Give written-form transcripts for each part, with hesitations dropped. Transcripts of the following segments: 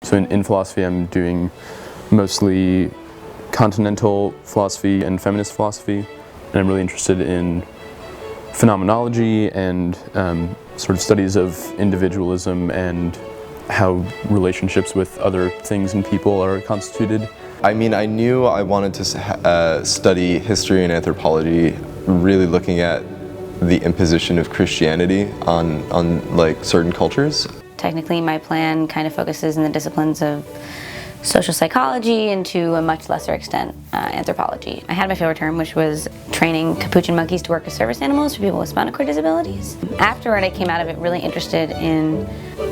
So in philosophy I'm doing mostly continental philosophy and feminist philosophy, and I'm really interested in phenomenology and sort of studies of individualism and how relationships with other things and people are constituted. I mean, I knew I wanted to study history and anthropology, really looking at the imposition of Christianity on like certain cultures. Technically, my plan kind of focuses in the disciplines of social psychology and to a much lesser extent anthropology. I had my favorite term, which was training capuchin monkeys to work as service animals for people with spinal cord disabilities. Afterward, I came out of it really interested in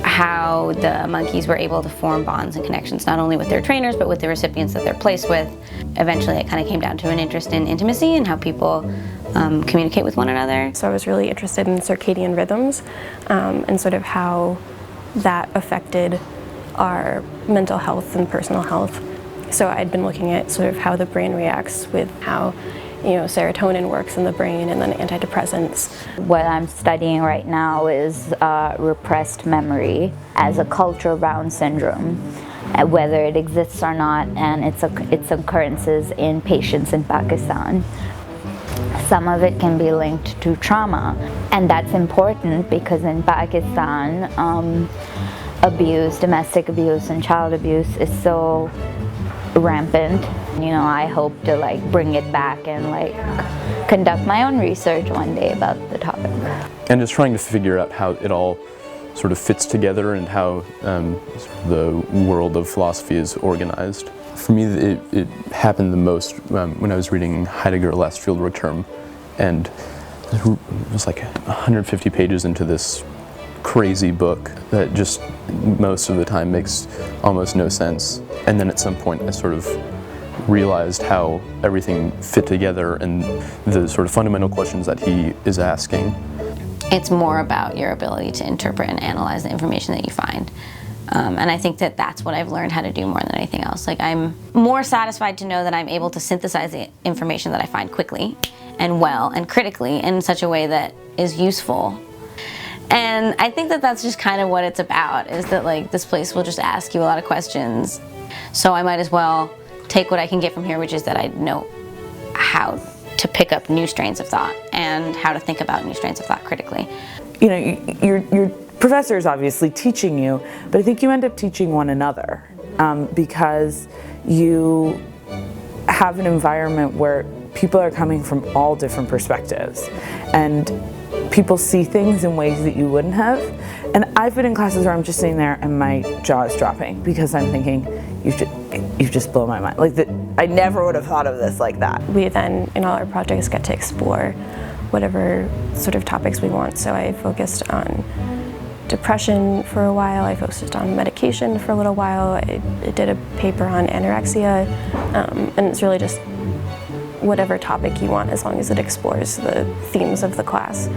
how the monkeys were able to form bonds and connections, not only with their trainers, but with the recipients that they're placed with. Eventually, it kind of came down to an interest in intimacy and how people communicate with one another. So I was really interested in circadian rhythms and sort of how that affected our mental health and personal health. So I'd been looking at sort of how the brain reacts with how, serotonin works in the brain and then antidepressants. What I'm studying right now is repressed memory as a culture-bound syndrome, whether it exists or not, and its occurrences in patients in Pakistan. Some of it can be linked to trauma, and that's important because in Pakistan, abuse, domestic abuse and child abuse is so rampant. I hope to bring it back and conduct my own research one day about the topic. And just trying to figure out how it all sort of fits together and how the world of philosophy is organized. For me, it happened the most when I was reading Heidegger last fieldwork term, and it was like 150 pages into this crazy book that just most of the time makes almost no sense. And then at some point I sort of realized how everything fit together and the sort of fundamental questions that he is asking. It's more about your ability to interpret and analyze the information that you find. And I think that that's what I've learned how to do more than anything else. I'm more satisfied to know that I'm able to synthesize the information that I find quickly and well and critically in such a way that is useful. And I think that that's just kind of what it's about, is that this place will just ask you a lot of questions. So I might as well take what I can get from here, which is that I know how to pick up new strains of thought and how to think about new strains of thought critically. Your professor is obviously teaching you, but I think you end up teaching one another because you have an environment where people are coming from all different perspectives, and people see things in ways that you wouldn't have. And I've been in classes where I'm just sitting there and my jaw is dropping because I'm thinking, you've just blown my mind. I never would have thought of this like that. We then, in all our projects, get to explore whatever sort of topics we want. So I focused on depression for a while, I focused on medication for a little while, I did a paper on anorexia, and it's really just whatever topic you want as long as it explores the themes of the class.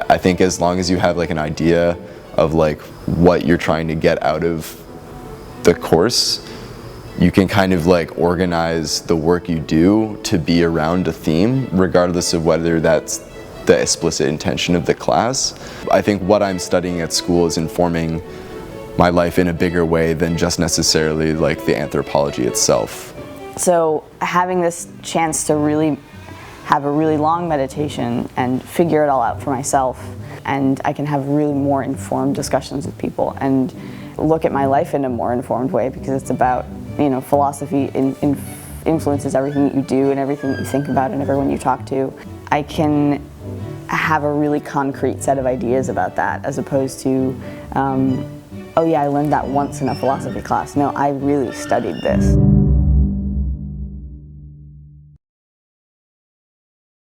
I think as long as you have an idea of what you're trying to get out of the course, you can kind of organize the work you do to be around a theme, regardless of whether that's the explicit intention of the class. I think what I'm studying at school is informing my life in a bigger way than just necessarily the anthropology itself. So having this chance to really have a really long meditation and figure it all out for myself, and I can have really more informed discussions with people and look at my life in a more informed way, because it's about, philosophy influences everything that you do and everything that you think about and everyone you talk to. I can have a really concrete set of ideas about that, as opposed to, oh yeah, I learned that once in a philosophy class. No, I really studied this.